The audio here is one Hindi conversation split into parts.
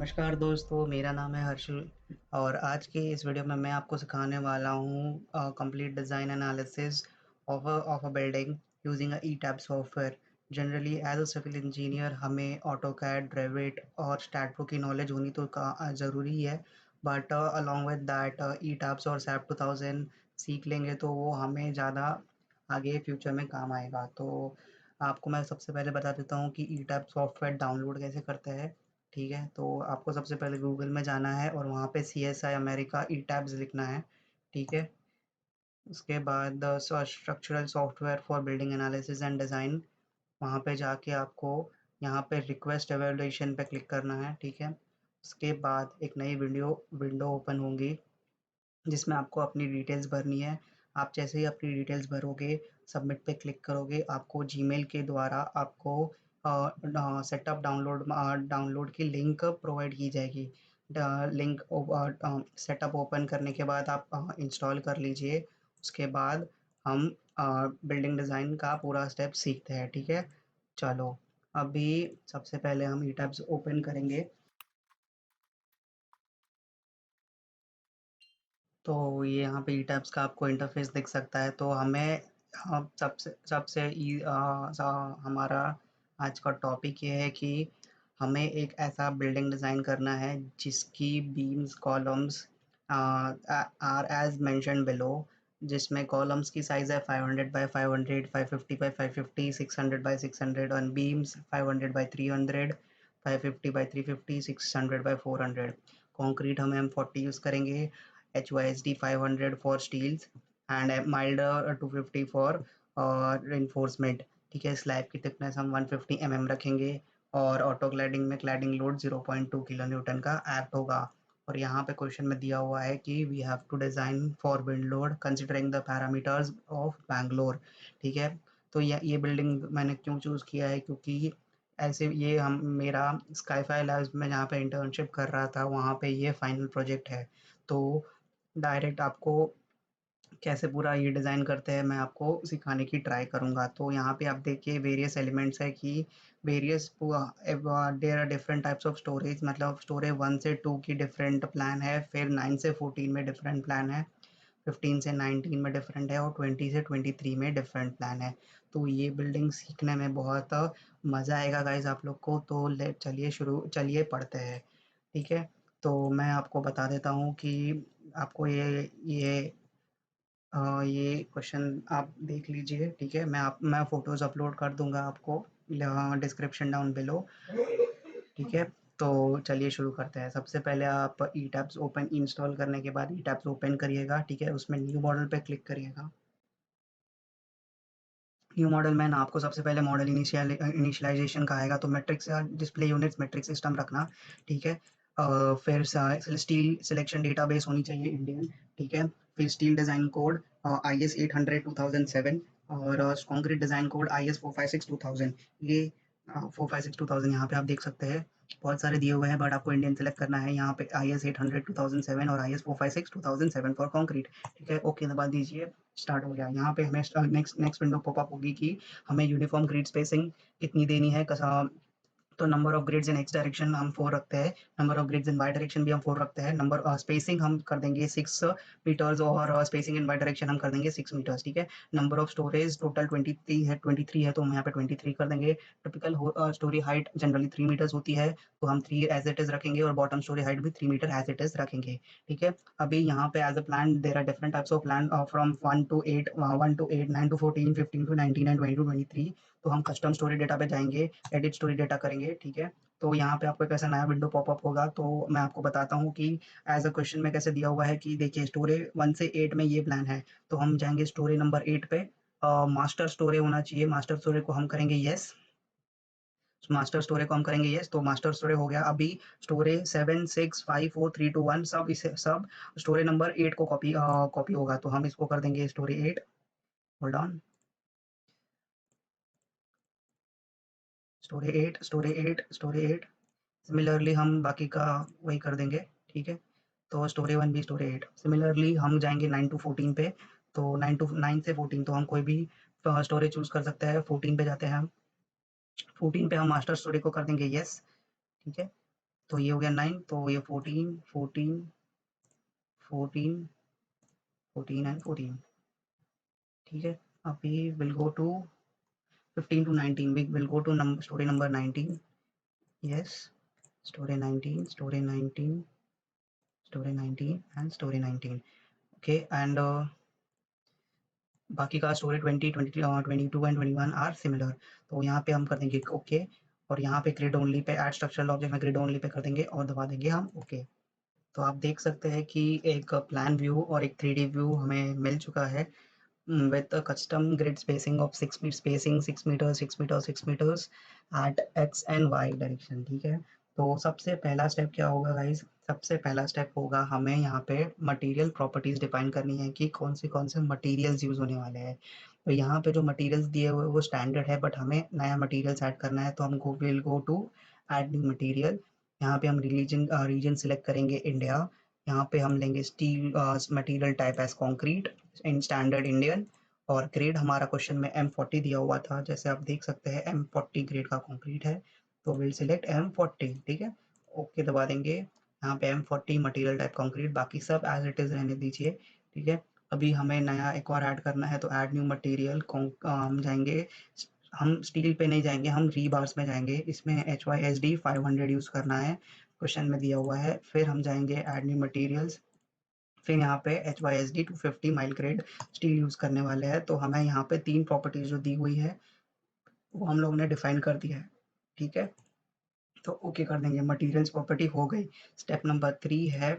नमस्कार दोस्तों, मेरा नाम है हर्षल और आज के इस वीडियो में मैं आपको सिखाने वाला हूँ complete design analysis of a building using ETAB software. Generally as a civil engineer हमें ऑटोकैड, रेविट और स्टैटप्रो की नॉलेज होनी तो ज़रूरी है, but along with that ETABS और सैप 2000 सीख लेंगे तो वो हमें ज़्यादा आगे फ्यूचर में काम आएगा। तो आपको मैं सबसे पहले बता देता हूँ कि ईटैब सॉफ्टवेयर डाउनलोड कैसे करते हैं। ठीक है, तो आपको सबसे पहले गूगल में जाना है और वहाँ पे CSI अमेरिका ई टैब्स लिखना है। ठीक है, उसके बाद structural software for building analysis and design, वहाँ पे जाके आपको यहाँ पे रिक्वेस्ट एवेल्यूएशन पे क्लिक करना है। ठीक है, उसके बाद एक नई विंडो विंडो ओपन होंगी जिसमें आपको अपनी डिटेल्स भरनी है। आप जैसे ही अपनी डिटेल्स भरोगे, सबमिट पे क्लिक करोगे, आपको जीमेल के द्वारा आपको सेटअप डाउनलोड की लिंक प्रोवाइड की जाएगी। लिंक सेटअप ओपन करने के बाद आप इंस्टॉल कर लीजिए। उसके बाद हम बिल्डिंग डिज़ाइन का पूरा स्टेप सीखते हैं। ठीक है, चलो अभी सबसे पहले हम ई टैब्स ओपन करेंगे। तो ये यहाँ पे ई-टैब्स का आपको इंटरफ़ेस दिख सकता है। तो हमें सबसे सबसे हमारा आज का टॉपिक ये है कि हमें एक ऐसा बिल्डिंग डिज़ाइन करना है जिसकी beams, columns are as mentioned below, जिसमें कॉलम्स की साइज़ है 500 बाय 500, 550 बाय 550, 600 बाय 600 और beams 500 by 300, 550 by 350, 600 by 400। Concrete हमें M40 यूज़ करेंगे, HYSD 500 for steels and milder 250 for reinforcement। ठीक है, स्लैब की थिकनेस हम 150 रखेंगे और ऑटो क्लैडिंग में क्लैडिंग लोड 0.2 किलो न्यूटन का एक्ट होगा। और यहाँ पे क्वेश्चन में दिया हुआ है कि we have to design for wind load considering the parameters of Bangalore. ठीक है, तो ये बिल्डिंग मैंने क्यों चूज़ किया है, क्योंकि ऐसे ये हम मेरा स्काईफाई लैब्स में जहाँ पे इंटर्नशिप कर रहा था वहाँ पे ये फाइनल प्रोजेक्ट है। तो डायरेक्ट आपको कैसे पूरा ये डिज़ाइन करते हैं मैं आपको सिखाने की ट्राई करूँगा। तो यहाँ पे आप देखिए वेरियस एलिमेंट्स है कि various there are different types of storage, मतलब स्टोरेज 1 से 2 की डिफरेंट प्लान है, फिर 9 से 14 में डिफरेंट प्लान है, 15 से 19 में डिफरेंट है और 20 से 23 में डिफरेंट प्लान है। तो ये बिल्डिंग सीखने में बहुत मज़ा आएगा गाइस आप लोग को। तो चलिए पढ़ते हैं। ठीक है, तो मैं आपको बता देता हूँ कि आपको ये क्वेश्चन आप देख लीजिए। ठीक है, मैं फ़ोटोज़ अपलोड कर दूँगा आपको डिस्क्रिप्शन डाउन बिलो। ठीक है, तो चलिए शुरू करते हैं। सबसे पहले आप ई टैब्स ओपन इंस्टॉल करने के बाद ई टैब्स ओपन करिएगा। ठीक है, उसमें न्यू मॉडल पे क्लिक करिएगा। न्यू मॉडल में ना आपको सबसे पहले मॉडल इनिशियलाइजेशन का आएगा, तो matrix display units matrix system रखना। ठीक है, फिर स्टील सिलेक्शन डेटाबेस होनी चाहिए इंडियन। ठीक है, फिर स्टील डिज़ाइन कोड IS 800 2007 और कंक्रीट डिज़ाइन कोड IS 456 2000। ये 456 2000 यहाँ पे आप देख सकते हैं, बहुत सारे दिए हुए हैं बट आपको इंडियन सेलेक्ट करना है। यहाँ पे IS 800 2007 और IS 456 2007 फॉर कंक्रीट। ठीक है, ओके दबा दीजिए, स्टार्ट हो गया। यहाँ पे हमें नेक्स्ट विंडो पॉपअप होगी कि हमें यूनिफॉर्म ग्रिड स्पेसिंग कितनी देनी है। तो number of grids in X direction हम 4 रखते हैं, number of grids in Y direction भी हम 4 रखते हैं, नंबर स्पेसिंग हम कर देंगे 6 मीटर्स और स्पेसिंग इन वाई डायरेक्शन हम कर देंगे 6 मीटर्स। ठीक है, नंबर ऑफ स्टोरेज टोटल 23 है तो हम यहाँ पे 23 कर देंगे। Typical storey height generally 3 meters होती है, तो हम 3 एज इट इज रखेंगे और बॉटम स्टोरी हाइट भी 3 मीटर एज इट इज रखेंगे। ठीक है, अभी यहाँ पे as a plan there are different types of plan from 1 to 8, 9 to 14, 15 to 19 and 20 to 23। तो हम कस्टम स्टोरी डेटा पे जाएंगे, एडिट स्टोरी डेटा करेंगे। ठीक है, तो यहाँ पे आपको एक ऐसा नया विंडो पॉपअप होगा। तो मैं आपको बताता हूँ कि एज अ क्वेश्चन में कैसे दिया हुआ है कि देखिए स्टोरी 1 से 8 में ये प्लान है, तो हम जाएंगे स्टोरी नंबर 8 पे। मास्टर स्टोरी होना चाहिए, मास्टर स्टोरी को हम करेंगे यस। मास्टर स्टोरी को हम करेंगे यस, तो मास्टर स्टोरी हो गया। अभी स्टोरी 7 6 5 4 3 2 1 सब स्टोरी नंबर 8 को कॉपी होगा, तो हम इसको कर देंगे story 8। Hold on, story 8 story 8 story 8। Similarly हम बाकी का वही कर देंगे। ठीक है, तो स्टोरी 1 भी स्टोरी 8। सिमिलरली हम जाएँगे 9 टू 14 पे, तो 9 से 14 तो हम कोई भी स्टोरी चूज़ कर सकते हैं। 14 पे जाते हैं हम, 14 पे हम मास्टर स्टोरी को कर देंगे येस। ठीक है, तो ये हो गया 9, तो ये 14 14 14 14 एंड 14, ठीक है। अभी will go to 15 to 19, we will go to story number 19. Yes, story 19, story 19, story 19 and story 19. Okay, and बाकी का स्टोरी 20, 20, 22 एंड 21 आर सिमिलर। तो यहाँ पे हम कर देंगे ओके, और यहाँ पे grid only pay add structural object में ग्रिड ओनली पे कर देंगे और दबा देंगे हम ओके। तो आप देख सकते हैं कि एक प्लान व्यू और एक 3D व्यू हमें मिल चुका है with a custom grid spacing of 6 meters 6 meters 6 meters at x and y direction, ठीक है। तो सबसे पहला स्टेप क्या होगा गाइस, सबसे पहला स्टेप होगा हमें यहाँ पे मटेरियल प्रॉपर्टीज डिफाइन करनी है कि कौन से मटेरियल्स यूज होने वाले हैं। तो यहाँ पे जो मटेरियल्स दिए हुए वो स्टैंडर्ड है, बट हमें नया मटेरियल्स ऐड करना है, तो हम will go to add new material. यहाँ पे हम रीजन सिलेक्ट करेंगे इंडिया। यहाँ पे हम लेंगे steel material type as concrete in standard Indian, और ग्रेड हमारा क्वेश्चन में M40 दिया हुआ था, जैसे आप देख सकते हैं M40 ग्रेड का कंक्रीट है, तो विल सिलेक्ट M40, ठीक है। ओके दबा देंगे, यहाँ पे M40 मटेरियल टाइप कंक्रीट, बाकी सब एज इट इज रहने दीजिए, ठीक है। अभी हमें नया एक और ऐड करना है, तो ऐड न्यू मटेरियल हम जाएंगे, हम स्टील पे नहीं जाएंगे, हम रीबार्स में जाएंगे, इसमें HYSD 500 यूज करना है, क्वेश्चन में दिया हुआ है। फिर हम जाएंगे ऐड न्यू मटेरियल्स, फिर यहाँ पे HYSD 250 mile grade steel use करने वाले हैं। तो हमें यहाँ पे 3 प्रॉपर्टीज जो दी हुई है वो हम लोग ने डिफाइन कर दिया है, ठीक है। तो ओके कर देंगे, मटेरियल्स प्रॉपर्टी हो गई। स्टेप नंबर 3 है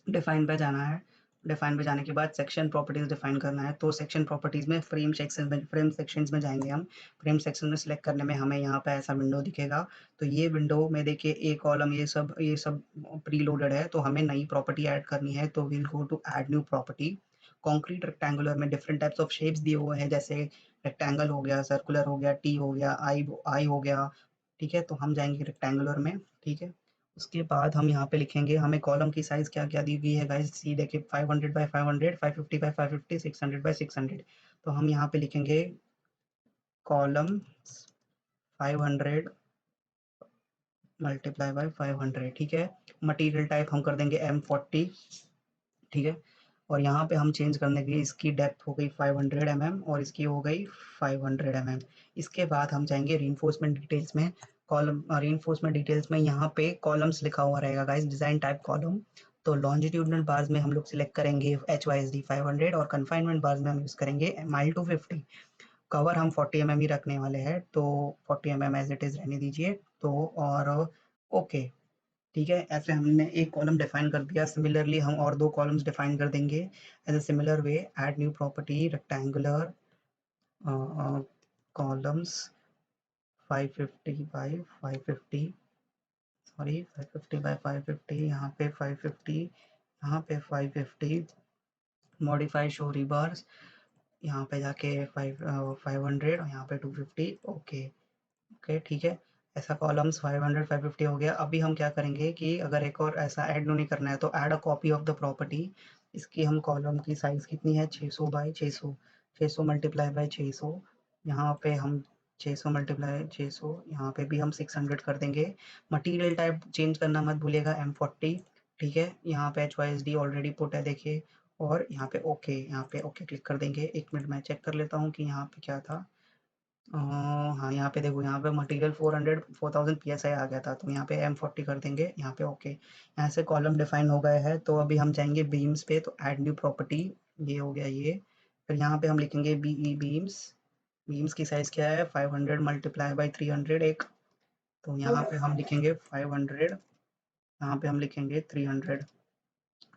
डिफाइन पे जाना है। डिफाइन पे जाने के बाद सेक्शन प्रॉपर्टीज डिफाइन करना है, तो सेक्शन प्रॉपर्टीज में फ्रेम सेक्शंस में जाएंगे हम। फ्रेम सेक्शन में सिलेक्ट करने में हमें यहाँ पे ऐसा विंडो दिखेगा। तो ये विंडो में देखिए एक कॉलम ये सब प्री लोडेड है, तो हमें नई प्रॉपर्टी ऐड करनी है, तो will go to add new property. Concrete rectangular में डिफरेंट टाइप्स ऑफ शेप्स दिए हुए हैं, जैसे रेक्टेंगल हो गया, सर्कुलर हो गया, टी हो गया, आई हो गया, ठीक है। तो हम जाएंगे रेक्टेंगुलर में, ठीक है। उसके बाद हम यहाँ पे लिखेंगे, हमें कॉलम की साइज क्या क्या दी हुई है गाइस, सी देखिए 500 बाय 500, 550 बाय 550, 600 बाय 600। तो हम यहाँ पे लिखेंगे कॉलम 500 मल्टीप्लाई बाय 500, ठीक है। मटेरियल टाइप हम कर देंगे M40, ठीक है। और यहाँ पे हम चेंज करने के लिए इसकी डेप्थ हो गई 500 mm और इसकी हो गई 500 mm। इसके बाद हम जाएंगे रीइंफोर्समेंट डिटेल्स में, कॉलम रीइंफोर्समेंट डिटेल्स में यहाँ पे कॉलम्स लिखा हुआ रहेगा गाइस, डिजाइन टाइप कॉलम। तो लॉन्जिट्यूडनल बार्स में हम लोग सिलेक्ट करेंगे HYSD 500 और कन्फाइनमेंट बार्स में हम यूज करेंगे माइल 250। कवर हम 40 mm ही रखने वाले हैं, तो 40 mm एज इट इज रहने दीजिए। तो और ओके, ठीक है। ऐसे हमने एक कॉलम डिफाइन कर दिया, सिमिलरली हम और 2 कॉलम्स डिफाइन कर देंगे as a similar way. Add new property rectangular columns 550 by 550, sorry 550 by 550, यहाँ पे 550, यहाँ पे 550, मॉडिफाई शो रिबार्स, यहाँ पे जाके 500 और यहाँ पे 250, ओके ओके, ठीक है। ऐसा कॉलम्स 500 550 हो गया। अभी हम क्या करेंगे कि अगर एक और ऐसा ऐड नहीं करना है, तो add a copy of the property. इसकी हम कॉलम की साइज कितनी है, 600 बाई 600, 600 मल्टीप्लाई बाई 600, यहाँ पे हम 600 मल्टीप्लाई 600, यहाँ पे भी हम 600 कर देंगे। मटेरियल टाइप चेंज करना मत भूलिएगा, M40, ठीक है। यहाँ पे HYSD ऑलरेडी पुट है देखिए, और यहाँ पे ओके, यहाँ पे ओके क्लिक कर देंगे। एक मिनट मैं चेक कर लेता हूँ कि यहाँ पे क्या था। हाँ यहाँ पे देखो, यहाँ पे मटेरियल 4000 PSI आ गया था, तो यहाँ पे M40 कर देंगे, यहाँ पे ओके। यहाँ से कॉलम डिफाइन हो गए हैं, तो अभी हम जाएंगे बीम्स पे, तो ऐड न्यू प्रॉपर्टी, ये हो गया ये। फिर यहाँ पे हम लिखेंगे BE बीम्स। बीम्स की साइज क्या है, 500 मल्टीप्लाई बाई 300 एक, तो यहाँ पे हम लिखेंगे 500, यहाँ पे हम लिखेंगे 300,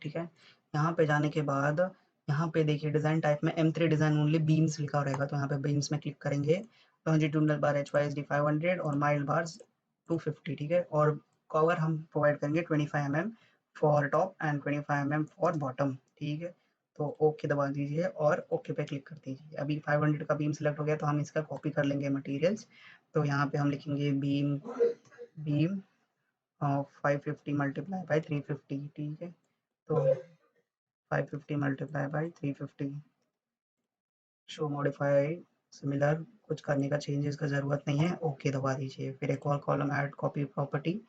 ठीक है। यहाँ पे जाने के बाद यहाँ पे देखिए डिजाइन टाइप में M3 डिजाइन ओनली बीम्स लिखा रहेगा, तो यहाँ पे बीम्स में क्लिक करेंगे। लॉन्जिट्यूडनल बार HYSD 500 और माइल बार्स 250, ठीक है। और कवर हम प्रोवाइड करेंगे 25 mm for top and 25 mm for bottom, ठीक है। तो ओके दबा दीजिए और ओके पे क्लिक कर दीजिए। अभी 500 का बीम सिलेक्ट हो गया, तो हम इसका कॉपी कर लेंगे मटेरियल्स। तो यहाँ पे हम लिखेंगे बीम बीम 550 मल्टीप्लाई बाई 350, ठीक है। तो 550 multiply by 350, show modify similar, कुछ करने का चेंजेस का ज़रूरत नहीं है, ओके दबा दीजिए। फिर एक और कॉलम ऐड कॉपी प्रॉपर्टी,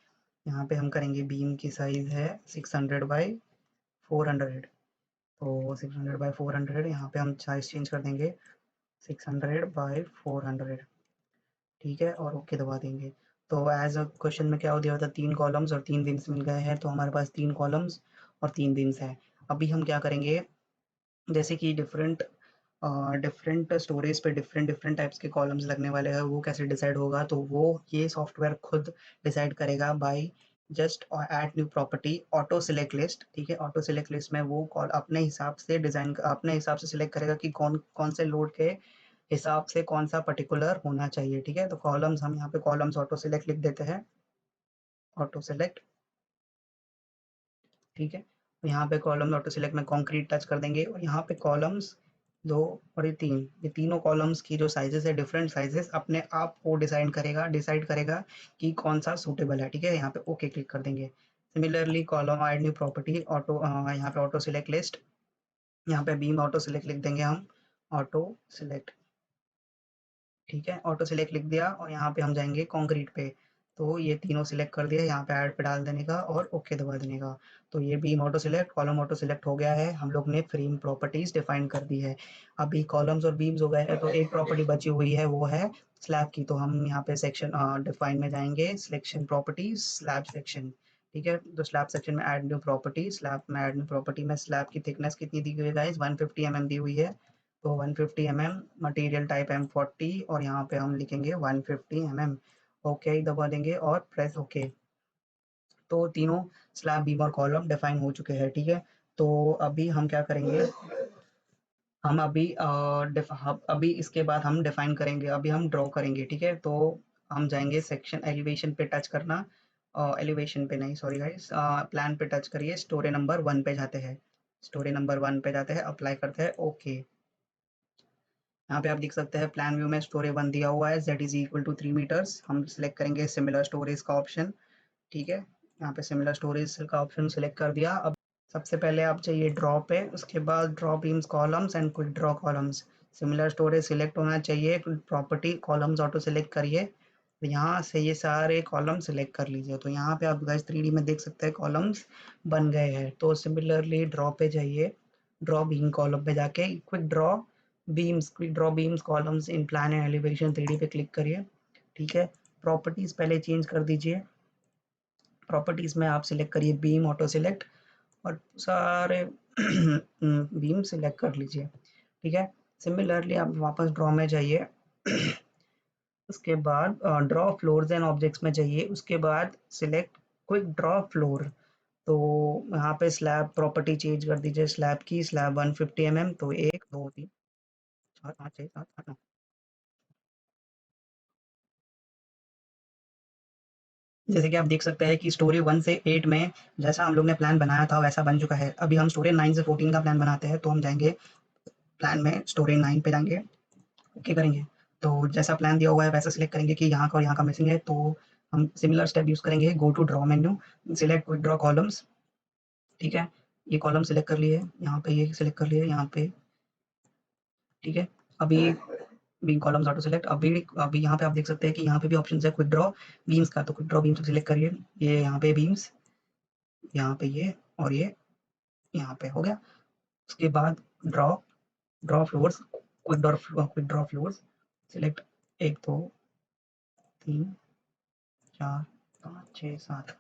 यहाँ पे हम करेंगे बीम की साइज़ है 600 बाई 400। तो 600 बाई 400 यहाँ पे हम साइज़ चेंज कर देंगे 600 बाई 400। ठीक है, और ओके दबा देंगे। तो एज अ क्वेश्चन में क्या दिया होता है, 3 कॉलम्स और 3 बीम्स मिल गए हैं, तो हमारे पास 3 कॉलम्स और 3 बीम्स हैं। अभी हम क्या करेंगे, जैसे कि डिफरेंट स्टोरेज पे डिफरेंट डिफरेंट टाइप्स के कॉलम्स लगने वाले हैं, वो कैसे डिसाइड होगा, तो वो ये सॉफ्टवेयर खुद डिसाइड करेगा by just add new property auto select list. ठीक है, ऑटो सिलेक्ट लिस्ट में वो कॉल अपने हिसाब से अपने हिसाब से सिलेक्ट करेगा कि कौन कौन से लोड के हिसाब से कौन सा पर्टिकुलर होना चाहिए। ठीक है, तो कॉलम्स हम यहाँ पे कॉलम्स ऑटो सिलेक्ट लिख देते हैं, ऑटो सेलेक्ट। ठीक है, तो यहाँ पे कॉलम ऑटो सिलेक्ट में कंक्रीट टच कर देंगे, और यहाँ पे कॉलम्स 2 और ये तीनों कॉलम्स की जो साइजेस है, डिफरेंट साइजेस अपने आप वो डिसाइड करेगा कि कौन सा सूटेबल है। ठीक है, यहाँ पे ओके क्लिक कर देंगे। Similarly column add new property auto, यहाँ पे ऑटो सिलेक्ट लिस्ट, यहाँ पे बीम ऑटो सिलेक्ट लिख देंगे हम, ऑटो सिलेक्ट। ठीक है, ऑटो सिलेक्ट लिख दिया, और यहाँ पे हम जाएंगे कंक्रीट पे। तो ये तीनों सिलेक्ट कर दिया, यहाँ पे ऐड पे डाल देने का और ओके दबा देने का। तो ये beam auto select, column auto select हो गया है, हम लोग ने फ्रेम प्रॉपर्टीज डिफाइन कर दी है। अभी कॉलम्स और बीम्स हो गए हैं, तो एक प्रॉपर्टी बची हुई है, वो है स्लैब की। तो हम यहाँ पे सेक्शन डिफाइन में जाएंगे, सिलेक्शन प्रॉपर्टीज स्लैब सेक्शन। ठीक है, तो स्लैब सेक्शन में ऐड न्यू प्रॉपर्टी, स्लैब में ऐड न्यू प्रॉपर्टी में स्लैब की थिकनेस कितनी दी हुई है गाइस, 150 mm दी हुई है। तो 150 mm, मटेरियल टाइप M40, और यहाँ पे हम लिखेंगे 150 mm। ओके दबा देंगे और प्रेस ओके। तो तीनों स्लैब बीम और कॉलम डिफाइन हो चुके हैं। ठीक है, तो अभी हम क्या करेंगे, हम अभी इसके बाद हम डिफाइन करेंगे, अभी हम ड्रॉ करेंगे। ठीक है, तो हम जाएंगे सेक्शन एलिवेशन पे टच करना, एलिवेशन पे नहीं, सॉरी गाइस, प्लान पे टच करिए, स्टोरी नंबर 1 पे जाते हैं, स्टोरी नंबर 1 पे जाते हैं, अप्लाई करते हैं ओके। यहाँ पे आप देख सकते हैं प्लान व्यू में स्टोरेज 1 दिया हुआ है, z is equal to 3 meters. हम सिलेक्ट करेंगे सिमिलर स्टोरेज का ऑप्शन। ठीक है, यहाँ पे सिमिलर स्टोरेज का ऑप्शन सिलेक्ट कर दिया। अब सबसे पहले आप चाहिए ड्रॉ पे, उसके बाद draw beams columns and quick draw columns. Similar storage select होना चाहिए, प्रॉपर्टी कॉलम्स ऑटो सिलेक्ट करिए, तो यहाँ से ये सारे कॉलम सिलेक्ट कर लीजिए। तो यहाँ पे आप गाइस 3D में देख सकते हैं कॉलम्स बन गए हैं। तो सिमिलरली ड्रॉ पे जाइए, ड्रॉ बीम कॉलम पे जाके quick draw beams columns in plan and elevation 3D पे क्लिक करिए। ठीक है, प्रॉपर्टीज पहले चेंज कर दीजिए, प्रॉपर्टीज में आप सिलेक्ट करिए बीम ऑटो सिलेक्ट, और सारे बीम सिलेक्ट कर लीजिए। ठीक है, सिमिलरली आप वापस ड्रॉ में जाइए, उसके बाद ड्रॉ फ्लोर्स एंड ऑब्जेक्ट्स में जाइए, उसके बाद सिलेक्ट क्विक ड्रॉ फ्लोर। तो यहाँ पे स्लैब प्रॉपर्टी चेंज कर दीजिए, स्लैब की स्लैब 150 mm, तो 1 2 3 4 5 6 7 8 9। जैसे कि आप देख सकते हैं कि स्टोरी 1 से 8 में जैसा हम लोग ने प्लान बनाया था वैसा बन चुका है। अभी हम स्टोरी 9 से 14 का प्लान बनाते हैं, तो हम जाएंगे प्लान में, स्टोरी 9 पे जाएंगे, ओके करेंगे। तो जैसा प्लान दिया हुआ है वैसा सिलेक्ट करेंगे कि यहाँ का और यहाँ का मिसिंग है, तो हम सिमिलर स्टेप यूज़ करेंगे, go to draw menu, select quick draw columns. ठीक है, ये कॉलम सिलेक्ट कर लिए, यहाँ पे ये सिलेक्ट कर लिए, यहाँ पे। ठीक है, अभी बीम कॉलम्स ऑटो सेलेक्ट, अभी अभी यहाँ पे आप देख सकते हैं कि यहाँ पे भी ऑप्शन है क्विक ड्रॉ बीम्स का, तो क्विक ड्रॉ बीम्स सिलेक्ट करिए, ये यहाँ पे बीम्स, यहाँ पे ये, और ये यहाँ पे हो गया। उसके बाद draw draw floors, quick draw floors select, 1 2 3 4 5 6 7।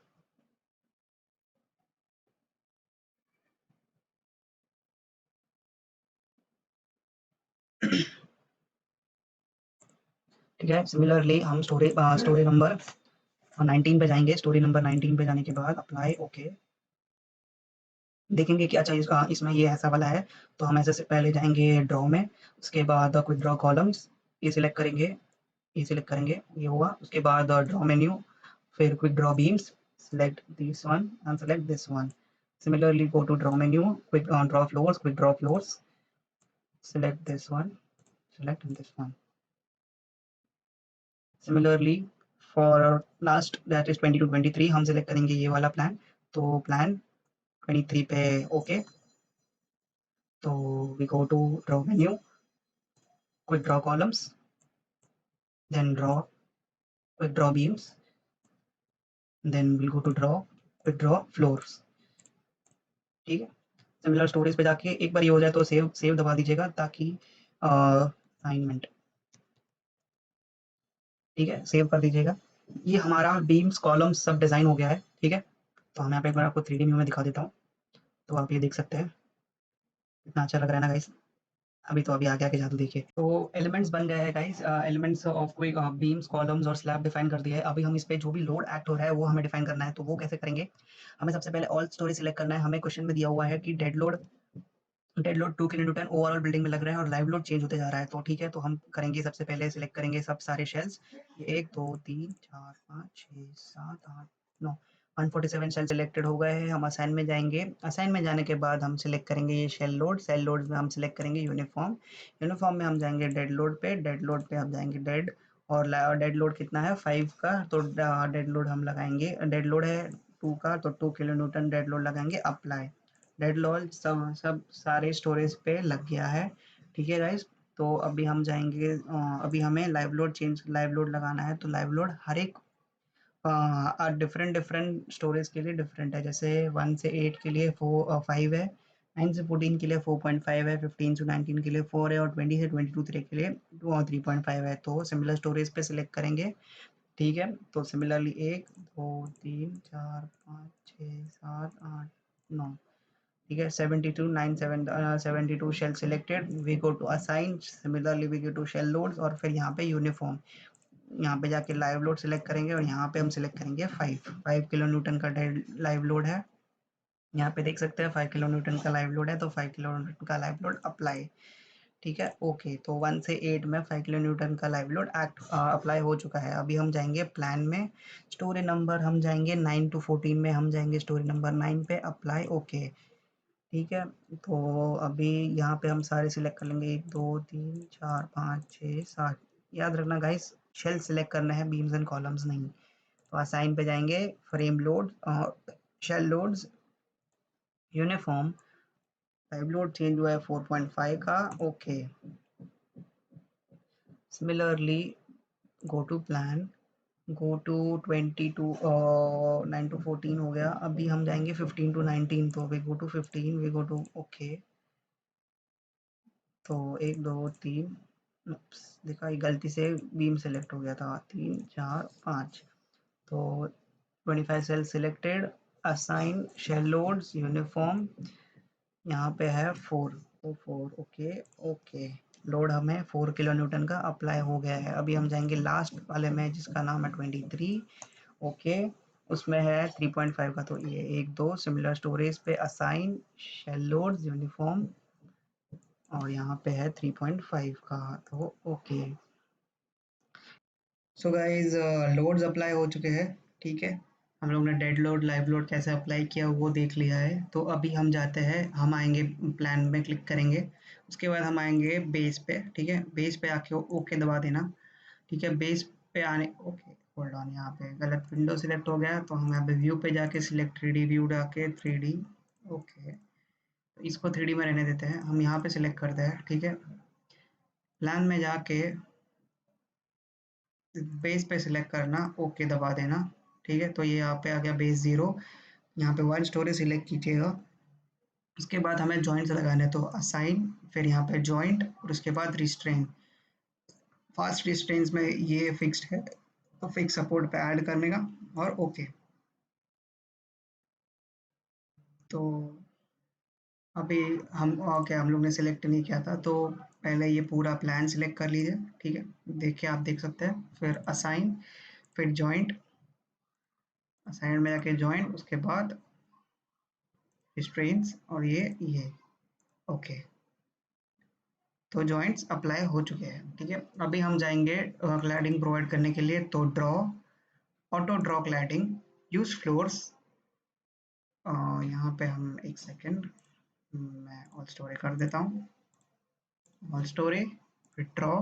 ठीक है, सिमिलरली हम स्टोरी नंबर 19 पे जाएंगे, स्टोरी नंबर 19 पे जाने के बाद अप्लाई ओके, देखेंगे क्या चाहिए इसमें ये ऐसा वाला है। तो हम ऐसे से पहले जाएंगे ड्रॉ में, उसके बाद क्विक ड्रॉ कॉलम्स, ये सिलेक्ट करेंगे, ये सिलेक्ट करेंगे, ये होगा। उसके बाद ड्रॉ मेन्यू, फिर quick draw beams, select this one and select this one. Similarly, go to draw menu, quick quick draw floors, select this one, select this one. Similarly, for last that is 20 to 23 हम select करेंगे ये वाला प्लान, तो प्लान 23 पे ओके। तो we go to draw menu, quick draw columns, then draw quick draw beams, then will go to draw floors. ठीक है, सिमिलर स्टोरेज पे जाके एक बार ये हो जाए तो सेव सेव दबा दीजिएगा ताकि असाइनमेंट, ठीक है, सेव कर दीजिएगा। ये हमारा बीम्स कॉलम्स सब डिज़ाइन हो गया है। ठीक है, तो हम यहाँ पे एक बार आपको 3D व्यू में दिखा देता हूँ, तो आप ये देख सकते हैं कितना अच्छा लग रहा है ना गाइस। अभी तो अभी आगे आके जादू देखिए। तो एलिमेंट्स बन गए हैं गाइस, एलिमेंट्स ऑफ कोई बीम्स कॉलम्स और स्लैब डिफाइन कर दिया है। अभी हम इस पे जो भी लोड एक्ट हो रहा है वो हमें डिफाइन करना है। तो वो कैसे करेंगे, हमें सबसे पहले ऑल स्टोरी सिलेक्ट करना है। हमें क्वेश्चन में दिया हुआ है कि dead load 2 kilonewton overall building में लग रहा है और लाइव लोड चेंज होते जा रहा है। तो ठीक है, तो हम करेंगे सबसे पहले सिलेक्ट करेंगे सब सारे शेल्स, 1 2 3 4 5 6 7 8 9, 147 शेल सिलेक्टेड हो गए हैं। हम असाइन में जाएंगे। असाइन में जाने के बाद हम सिलेक्ट करेंगे ये सेल लोड में हम सिलेक्ट करेंगे यूनिफॉर्म। यूनिफॉर्म में हम जाएंगे डेड लोड पे हम जाएंगे डेड, और डेड लोड कितना है 5 का, तो डेड लोड हम लगाएंगे, डेड लोड है 2 का, तो 2 किलो न्यूटन डेड लोड लगाएंगे। अप्लाई, डेड लॉल सब सब सारे स्टोरेज पे लग गया है। ठीक है गाइस, तो अभी हम जाएंगे, अभी हमें लाइव लोड लगाना है। तो लाइव लोड हर एक डिफरेंट डिफरेंट स्टोरेज के लिए डिफरेंट है। जैसे 1 से 8 के लिए 5 है, 9 से 14 के लिए 4.5 है, 15 से 19 के लिए 4 है, और 20 से 22 3 के लिए 3.5 है। तो सिमिलर स्टोरेज पे सिलेक्ट करेंगे। ठीक है, तो सिमिलरली 1 2 3 4 5 6 7 8 9, ठीक है, 72 9 7 72 shell selected, we go to assign, similarly we go to shell loads, और फिर यहाँ पे यूनिफॉर्म, यहाँ पे जाके लाइव लोड सिलेक्ट करेंगे, और यहाँ पे हम सिलेक्ट करेंगे 5 किलो न्यूटन का लाइव लोड है। यहाँ पे देख सकते हैं 5 किलो न्यूटन का लाइव लोड है, तो 5 किलो न्यूटन का लाइव लोड अप्लाई। ठीक है, ओके, तो 1 से 8 में 5 किलो न्यूटन का लाइव लोड अप्लाई हो चुका है। अभी हम जाएंगे प्लान में, स्टोरी नंबर हम जाएंगे 9 to 14 में, हम जाएंगे स्टोरी नंबर 9 पे, अप्लाई, ओके। ठीक है, तो अभी यहाँ पे हम सारे सिलेक्ट कर लेंगे, 1 2 3 4 5 6 7। याद रखना गाइस, शेल सिलेक्ट करना है, बीम्स एंड कॉलम्स नहीं। तो असाइन पे जाएंगे, frame load, shell loads, uniform, live load change हुआ है 4.5 का, okay. Similarly go to plan, go to 22 9 to 14 हो गया। अभी हम जाएंगे 15 to 19, तो we go to 15, we go to, okay. तो 1 2 3, देखा ये गलती से बीम सेलेक्ट हो गया था, 3 4 5, तो 25 shell selected, assign shell loads uniform, यहाँ पे है 4, तो 4, ओके ओके। लोड हमें 4 किलो न्यूटन का अप्लाई हो गया है। अभी हम जाएंगे लास्ट वाले में जिसका नाम है 23, ओके। उसमें है 3.5 का, तो ये 1 2 सिमिलर स्टोरेज पे असाइन शेल लोड्स यूनिफॉर्म, और यहाँ पे है 3.5 का, तो okay. So guys, loads apply हो चुके हैं। ठीक है, हम लोग ने डेड लोड लाइव लोड कैसे अप्लाई किया वो देख लिया है। तो अभी हम जाते हैं, हम आएंगे प्लान में क्लिक करेंगे, उसके बाद हम आएंगे बेस पे। ठीक है, बेस पे आके ओके दबा देना। ठीक है, बेस पे आने, ओके होल्ड ऑन, यहाँ पे गलत विंडो सिलेक्ट हो गया, तो हम यहाँ पे व्यू पे जाके सिलेक्ट 3D व्यू जाके 3D, ओके। इसको 3D में रहने देते हैं, हम यहाँ पे सिलेक्ट करते हैं। ठीक है, प्लान में जाके बेस पे सिलेक्ट करना, ओके दबा देना। ठीक है, तो ये यहाँ पे आ गया बेस 0, यहाँ पे 1 स्टोरी सिलेक्ट कीजिएगा। उसके बाद हमें जॉइंट्स लगाने हैं, तो असाइन, फिर यहाँ पे जॉइंट, और उसके बाद रिस्ट्रेन। फास्ट रिस्ट्रेन्स में ये फिक्स्ड है, तो फिक्स सपोर्ट पे ऐड करने का, और ओके। तो अभी हम ओके, हम लोग ने सिलेक्ट नहीं किया था, तो पहले ये पूरा प्लान सिलेक्ट कर लीजिए। ठीक है, देखिए आप देख सकते हैं, फिर असाइन, फिर जॉइंट, असाइन में जाके जॉइंट, उसके बाद रिस्ट्रेन्स, और ये ओके। तो जॉइंट्स अप्लाई हो चुके हैं। ठीक है, अभी हम जाएंगे क्लैडिंग प्रोवाइड करने के लिए, तो draw, auto draw cladding, use floors, यहाँ पे हम एक सेकेंड, मैं ऑल स्टोरी कर देता हूँ, ऑल स्टोरी, फिर draw,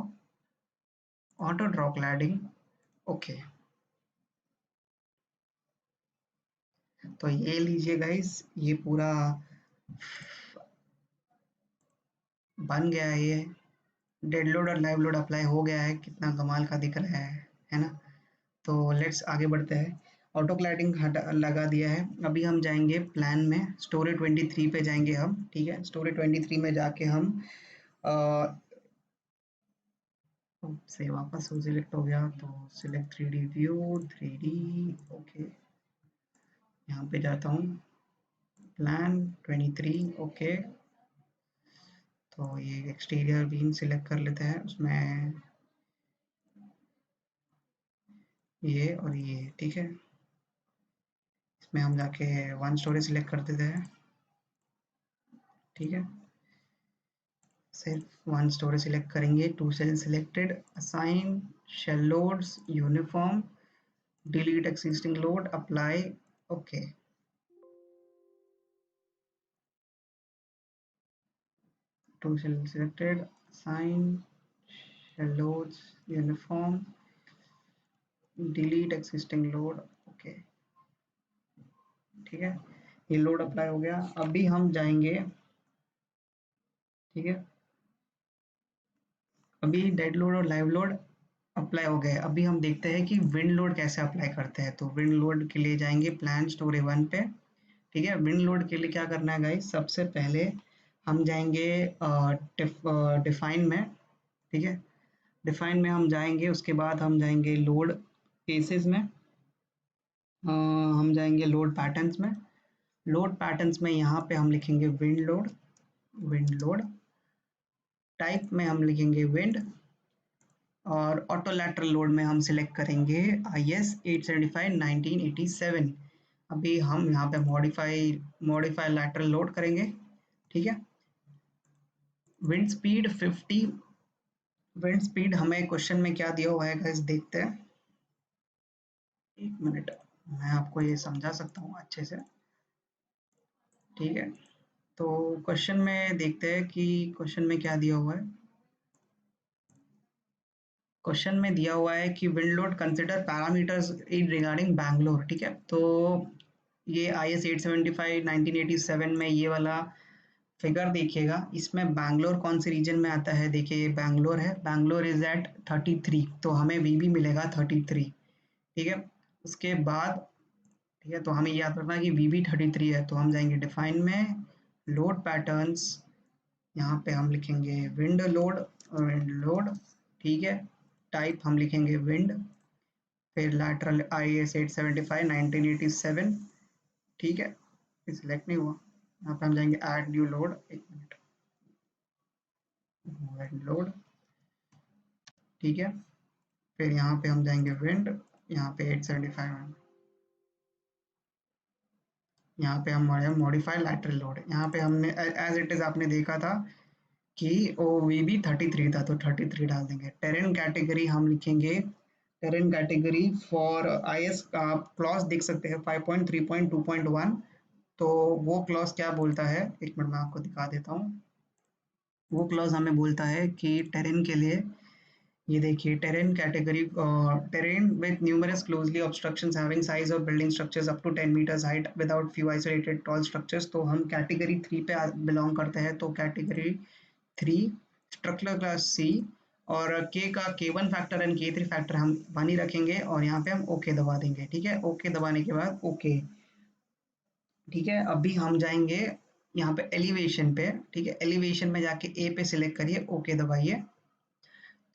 auto draw cladding, okay. तो ये लीजिए गाइस, ये पूरा बन गया है। ये डेड लोड और लाइव लोड अप्लाई हो गया है, कितना कमाल का दिख रहा है ना। तो लेट्स आगे बढ़ते हैं। ऑटो क्लैडिंग हटा लगा दिया है। अभी हम जाएंगे प्लान में, स्टोरी 23 पे जाएंगे हम, ठीक है। स्टोरी 23 में जाके हम से वापस वो सिलेक्ट हो गया, तो select 3D view, 3D, okay. यहाँ पे जाता हूँ, प्लान 23, ओके। तो ये एक्सटीरियर बीम सिलेक्ट कर लेते हैं, उसमें ये और ये, ठीक है। इसमें हम जाके 1 स्टोरी सिलेक्ट कर देते हैं, ठीक है। सिर्फ 1 स्टोरी सिलेक्ट करेंगे, 2 shell selected, assign shell loads uniform, delete existing load, apply, okay. 2 shell selected, assign shell loads uniform, delete existing load, okay, ठीक है। ये लोड अप्लाई हो गया। अभी हम जाएंगे, ठीक है। अभी डेड लोड और लाइव लोड अप्लाई हो गए। अभी हम देखते हैं कि विंड लोड कैसे अप्लाई करते हैं। तो विंड लोड के लिए जाएंगे प्लान स्टोरी 1 पे, ठीक है। विंड लोड के लिए क्या करना है गाइस, सबसे पहले हम जाएंगे डिफाइन में, ठीक है। डिफाइन में हम जाएंगे, उसके बाद हम जाएंगे लोड केसेस में, हम जाएंगे लोड पैटर्न्स में। लोड पैटर्न्स में यहाँ पे हम लिखेंगे wind load, wind load. Type में हम लिखेंगे विंड, और ऑटो लैटरल लोड में हम सिलेक्ट करेंगे IS 875 1987। अभी हम यहाँ पे मॉडिफाई लैटरल लोड करेंगे, ठीक है। Wind speed 50। विंड स्पीड हमें क्वेश्चन में क्या दिया हुआ है गाइस, देखते हैं। एक मिनट, मैं आपको ये समझा सकता हूँ अच्छे से, ठीक है। तो क्वेश्चन में देखते हैं कि क्वेश्चन में क्या दिया हुआ है। क्वेश्चन में दिया हुआ है कि विंड लोड कंसिडर पैरामीटर्स इन रिगार्डिंग बैंगलोर, ठीक है। तो ये IS 875 1987 में ये वाला फिगर देखिएगा, इसमें बैंगलोर कौन से रीजन में आता है, देखिए ये बैंगलोर है, बैंगलोर इज एट 33, तो हमें VB मिलेगा 33, ठीक है। उसके बाद, ठीक है, तो हमें याद रखना कि VB 33 है। तो हम जाएंगे डिफाइन में, लोड पैटर्न्स, यहाँ पे हम लिखेंगे विंड लोड, विंड लोड, ठीक है। टाइप हम लिखेंगे विंड, फिर लैटरल IS 875 1987, ठीक है। सिलेक्ट नहीं हुआ, यहाँ पे हम जाएंगे ऐड न्यू लोड, एक मिनट, विंड लोड, ठीक है। फिर यहाँ पे हम जाएंगे विंड, यहाँ पे 875, यहाँ पे हम मॉडिफाई लैटरल लोड, यहाँ पे हमने एज इट इज आपने देखा था कि ओ VB 33 था, तो 33 डाल देंगे। टेरेन कैटेगरी हम लिखेंगे, टेरेन कैटेगरी फॉर IS का आप क्लॉज देख सकते हैं 5.3.2.1। तो वो क्लॉज क्या बोलता है, एक मिनट मैं आपको दिखा देता हूँ। वो क्लॉज हमें बोलता है कि टेरेन के लिए, ये देखिए terrain category, terrain with numerous closely obstructions having size of building structures up to 10 meters height without few isolated tall structures. तो हम कैटेगरी 3 पे बिलोंग करते हैं, तो कैटेगरी 3 स्ट्रक्चरल क्लास C, और के का K1 factor and K3 factor हम 1 ही रखेंगे, और यहाँ पे हम ओके दबा देंगे, ठीक है। ओके दबाने के बाद ओके, ठीक है। अभी हम जाएंगे यहाँ पे एलिवेशन पे, ठीक है। एलिवेशन में जाके A पे सिलेक्ट करिए, ओके दबाइए।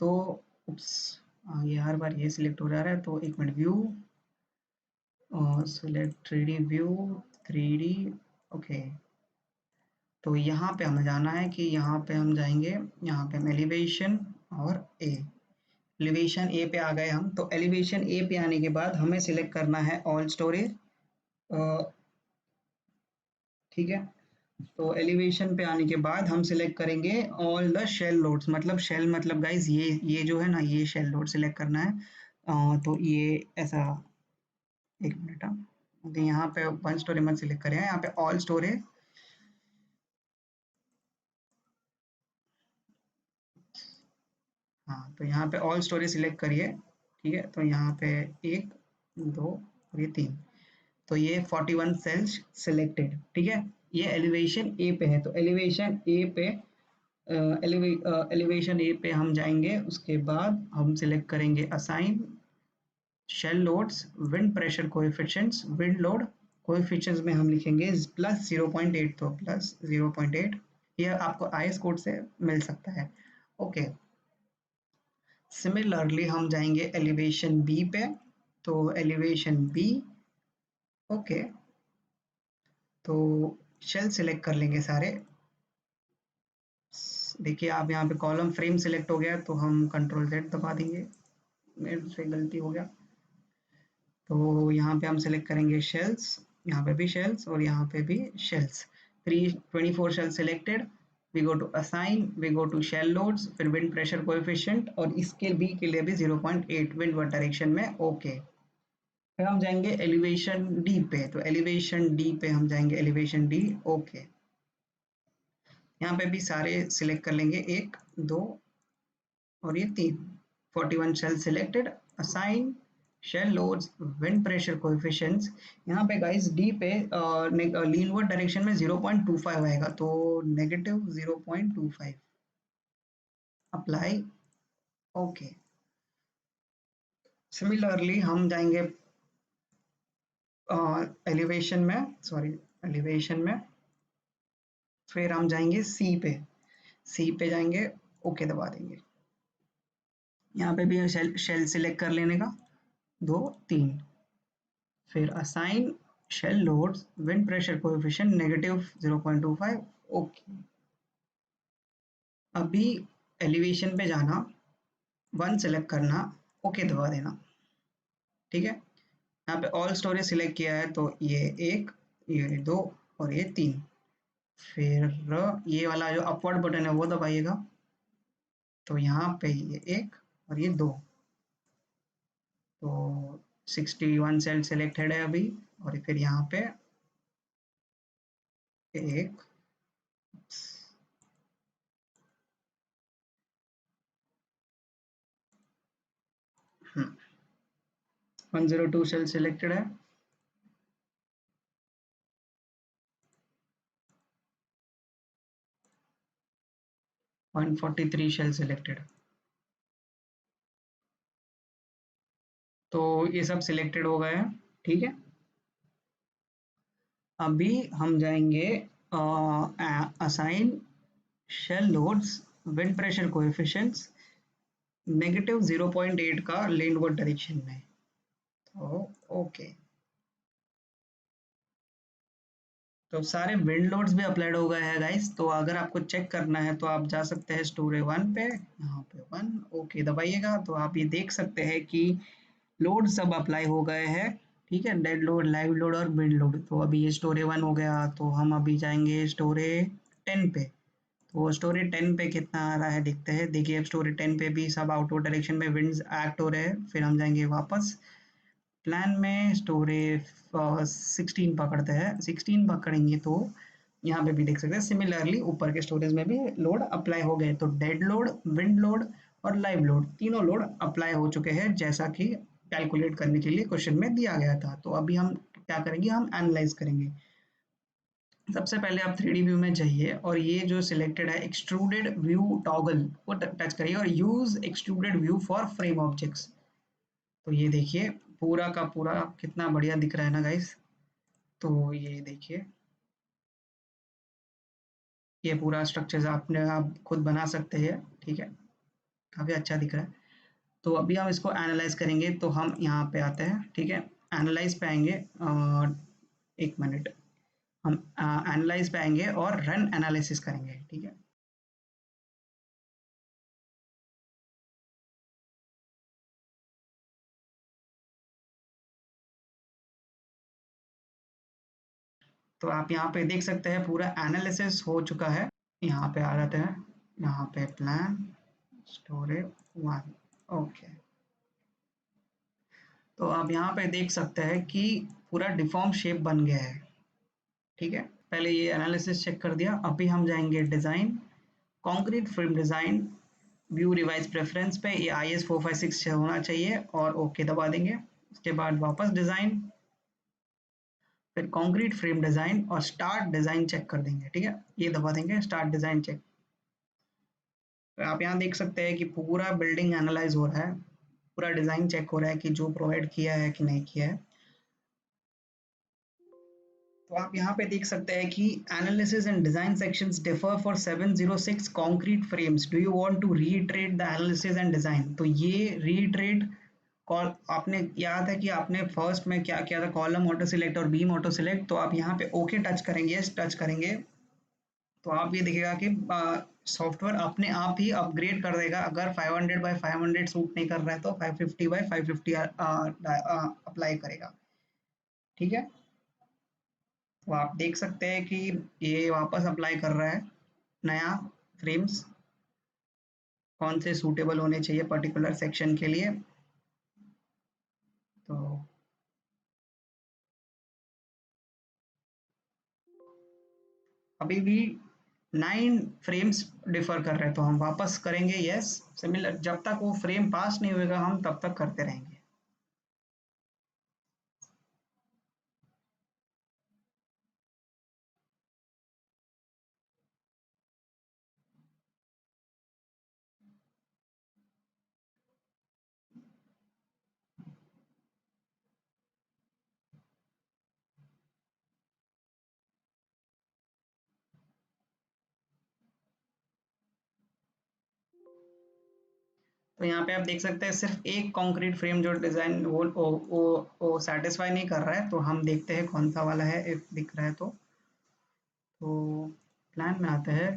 तो उप्स, ये हर बार ये सिलेक्ट हो जा रहा है, तो एक मिनट, व्यू और select 3D view, 3D, okay. तो यहाँ पे हमें जाना है कि यहाँ पे हम जाएंगे, यहाँ पे हम एलिवेशन और A, एलिवेशन A पे आ गए हम। तो एलिवेशन A पे आने के बाद हमें सिलेक्ट करना है ऑल स्टोरेज, ठीक है। तो एलिवेशन पे आने के बाद हम सिलेक्ट करेंगे ऑल द शेल लोड्स, मतलब शेल मतलब गाइज ये जो है ना, ये शेल लोड सिलेक्ट करना है। तो ये ऐसा, एक मिनट, तो यहाँ पे 1 स्टोरी मत सिलेक्ट करें, यहाँ पे ऑल स्टोरेज, हाँ, तो यहाँ पे ऑल स्टोरेज सिलेक्ट करिए, ठीक है। तो यहाँ पे 1 2 और ये 3, तो ये 41 सेल्स सिलेक्टेड, ठीक है। ये एलिवेशन A पे है, तो एलिवेशन A पे एलिवेशन A पे हम जाएंगे, उसके बाद हम सिलेक्ट करेंगे assign, shell loads, wind pressure coefficients, wind load coefficients में हम लिखेंगे प्लस 0.8, तो प्लस 0.8, ये आपको आईएस कोड से मिल सकता है। ओके, सिमिलरली हम जाएंगे एलिवेशन बी पे, तो एलिवेशन बी, ओके, तो शेल सिलेक्ट कर लेंगे सारे। देखिए आप यहाँ पे कॉलम फ्रेम सिलेक्ट हो गया, तो हम कंट्रोल Z दबा देंगे, मेरे से गलती हो गया। तो यहाँ पे हम सिलेक्ट करेंगे शेल्स, यहाँ पे भी शेल्स और यहाँ पे भी shells, 324 shell selected. We go to assign, we go to shell loads, फिर विंड प्रेशर कोएफिशिएंट और इसके बी के लिए भी 0.8 विंडवर्ड डायरेक्शन में। ओके, फिर हम जाएंगे एलिवेशन डी पे, तो एलिवेशन डी पे हम जाएंगे, एलिवेशन डी। ओके, यहाँ पे भी सारे सिलेक्ट कर लेंगे, 1 2 और ये 3, 41 shell selected. Assign shell loads, wind pressure coefficients, यहाँ पे गाइस डी पे लीनवर्ड डायरेक्शन में 0.25 आएगा, तो -0.25 अप्लाई। ओके, सिमिलरली हम जाएंगे एलिवेशन में, सॉरी एलिवेशन में, फिर हम जाएंगे सी पे, सी पे जाएंगे, ओके दबा देंगे। यहाँ पे भी शेल सिलेक्ट कर लेने का, 2 3, फिर assign shell loads, wind pressure coefficient -0.25। Okay, अभी एलिवेशन पे जाना, 1 सेलेक्ट करना, ओके दबा देना, ठीक है। यहाँ पे ऑल स्टोरेज सिलेक्ट किया है, तो ये 1, ये 2 और ये 3, फिर ये वाला जो अपवर्ड बटन है वो दबाइएगा, तो यहाँ पे ये 1 और ये 2, तो 61 सेल सिलेक्टेड है अभी, और फिर यहाँ पे 1 102 सेल सिलेक्टेड है, 143 शेल सिलेक्टेड, तो ये सब सिलेक्टेड हो गए हैं, ठीक है। अभी हम जाएंगे assign shell loads, wind pressure coefficients -0.8 का लैंडवर्ड डायरेक्शन में, तो ओके, तो सारे विंड लोड्स भी अप्लाइड हो गए हैं गाइस। तो अगर आपको चेक करना है तो आप जा सकते हैं स्टोरे 1 पे, यहाँ पे 1, ओके दबाइएगा, तो आप ये देख सकते हैं कि लोड सब अप्लाई हो गए हैं, ठीक है, डेड लोड, लाइव लोड और विंड लोड। तो अभी ये स्टोरे 1 हो गया, तो हम अभी जाएंगे स्टोरे 10 पे, तो स्टोरी 10 पे कितना आ रहा है देखते हैं। देखिए अब स्टोरी 10 पे भी सब आउटवर्ड डायरेक्शन में विंड्स एक्ट हो रहे हैं। फिर हम जाएंगे वापस प्लान में, स्टोरी 16 पकड़ते हैं, 16 पकड़ेंगे तो यहाँ पे भी देख सकते हैं सिमिलरली ऊपर के स्टोरेज में भी लोड अप्लाई हो गए, तो डेड लोड, विंड लोड और लाइव लोड तीनों लोड अप्लाई हो चुके हैं, जैसा कि कैलकुलेट करने के लिए क्वेश्चन में दिया गया था। तो अभी हम क्या करेंगे, हम एनालाइज करेंगे। सबसे पहले आप 3D व्यू में जाइए और ये जो सिलेक्टेड है एक्सट्रूडेड व्यू टॉगल को टच करिए और use extruded view for frame objects. तो ये देखिए पूरा का पूरा कितना बढ़िया दिख रहा है ना गाइस। तो ये देखिए ये पूरा स्ट्रक्चर आपने आप खुद बना सकते हैं, ठीक है, काफ़ी अच्छा दिख रहा है। तो अभी हम इसको एनालाइज करेंगे, तो हम यहाँ पे आते हैं, ठीक है, एनालाइज पे आएंगे, 1 मिनट, हम एनालाइज पे आएंगे और रन एनालिसिस करेंगे, ठीक है। तो आप यहाँ पे देख सकते हैं पूरा एनालिसिस हो चुका है। यहाँ पे आ जाते हैं, यहाँ पे प्लान स्टोरेज 1, ओके, तो आप यहाँ पे देख सकते हैं कि पूरा डिफॉर्म शेप बन गया है, ठीक है। पहले ये एनालिसिस चेक कर दिया, अभी हम जाएंगे design, concrete frame design, view revise preference पे, ये IS 456 होना चाहिए और ओके दबा देंगे। उसके बाद वापस डिज़ाइन, फिर कंक्रीट फ्रेम डिज़ाइन और स्टार्ट डिज़ाइन चेक कर देंगे, ठीक है, ये दबा देंगे स्टार्ट डिज़ाइन चेक। तो आप यहाँ देख सकते हैं कि पूरा बिल्डिंग एनालाइज हो रहा है, पूरा डिज़ाइन चेक हो रहा है कि जो प्रोवाइड किया है कि नहीं किया है। तो आप यहाँ पे देख सकते हैं कि analysis and design sections differ for 706 concrete frames, do you want to reiterate the analysis and design. तो ये रीइटरेट कॉल आपने याद है कि आपने फर्स्ट में क्या किया था, कॉलम ऑटो सिलेक्ट और बीम ऑटो सिलेक्ट। तो आप यहाँ पे ओके टच करेंगे, यस टच करेंगे, तो आप ये देखिएगा कि सॉफ्टवेयर अपने आप ही अपग्रेड कर देगा। अगर 500 बाय 500 सूट नहीं कर रहा है तो 550 बाय 550 अप्लाई करेगा। ठीक है, तो आप देख सकते हैं कि ये वापस अप्लाई कर रहा है नया फ्रेम्स, कौन से सूटेबल होने चाहिए पर्टिकुलर सेक्शन के लिए। तो अभी भी 9 फ्रेम्स डिफर कर रहे हैं, तो हम वापस करेंगे यस सिमिलर। जब तक वो फ्रेम पास नहीं होगा हम तब तक करते रहेंगे। तो यहाँ पे आप देख सकते हैं सिर्फ एक कंक्रीट फ्रेम जो डिजाइन वो सेटिस्फाई नहीं कर रहा है। तो हम देखते हैं कौन सा वाला है, if दिख रहा है तो प्लान में आते हैं।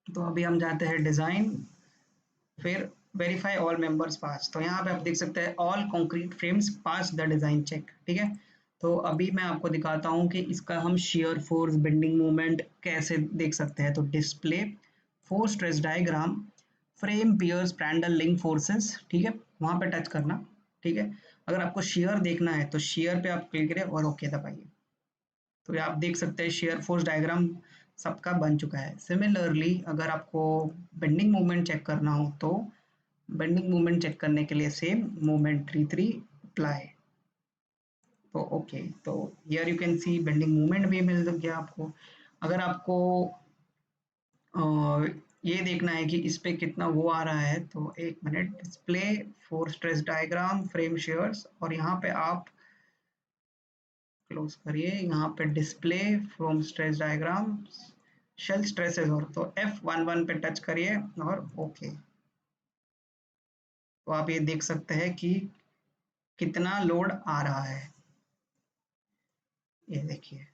तो अभी हम जाते हैं डिजाइन, फिर वेरीफाई ऑल मेंबर्स पास। तो यहाँ पे आप देख सकते हैं all concrete frames pass the design check. ठीक है, तो अभी मैं आपको दिखाता हूँ कि इसका हम शेयर फोर्स बेंडिंग मोमेंट कैसे देख सकते हैं। तो display force stress diagram frame piers spandrel link forces, ठीक है, वहां पे टच करना। ठीक है, अगर आपको शेयर देखना है तो शेयर पे आप क्लिक करें और ओके दबाइए। तो ये आप देख सकते हैं शेयर फोर्स डायग्राम सबका बन चुका है। सिमिलरली अगर आपको बेंडिंग मोमेंट चेक करना हो तो बेंडिंग मोमेंट चेक करने के लिए सेम मोमेंट 33 अप्लाई। तो ओके, तो here you can see bending moment भी मिल गया आपको। अगर आपको ये देखना है कि इस पे कितना वो आ रहा है तो एक minute, display force stress diagram frame shears, और यहाँ पे आप क्लोज करिए, यहाँ पे display from stress diagram shell stresses, और तो F11 पे टच करिए और ओके। तो आप ये देख सकते हैं कि कितना लोड आ रहा है, ये देखिए।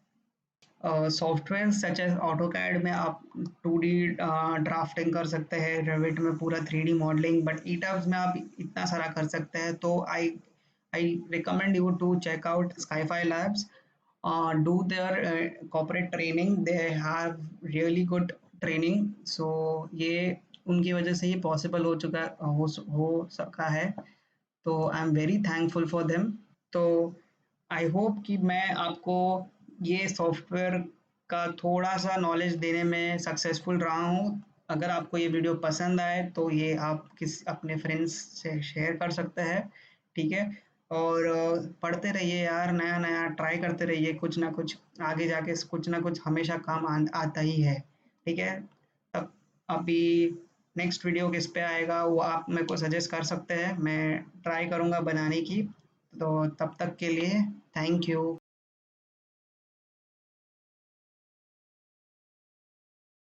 सॉफ्टवेयर सच एज ऑटोकैड में आप 2D ड्राफ्टिंग कर सकते हैं, रेविट में पूरा 3D मॉडलिंग, बट ईटब्स में आप इतना सारा कर सकते हैं। तो I recommend you to check out Skyfi Labs, do their corporate training. They have really good training, so ये उनकी वजह से ही पॉसिबल हो सका है। तो I am very thankful for them. तो आई होप कि मैं आपको ये सॉफ्टवेयर का थोड़ा सा नॉलेज देने में सक्सेसफुल रहा हूँ। अगर आपको ये वीडियो पसंद आए तो ये आप अपने फ्रेंड्स से शेयर कर सकते हैं। ठीक है, और पढ़ते रहिए यार, नया नया ट्राई करते रहिए, कुछ ना कुछ आगे जाके कुछ ना कुछ हमेशा काम आता ही है। ठीक है, तब अभी नेक्स्ट वीडियो किस पे आएगा वो आप मेरे को सजेस्ट कर सकते हैं, मैं ट्राई करूँगा बनाने की। तो तब तक के लिए थैंक यू।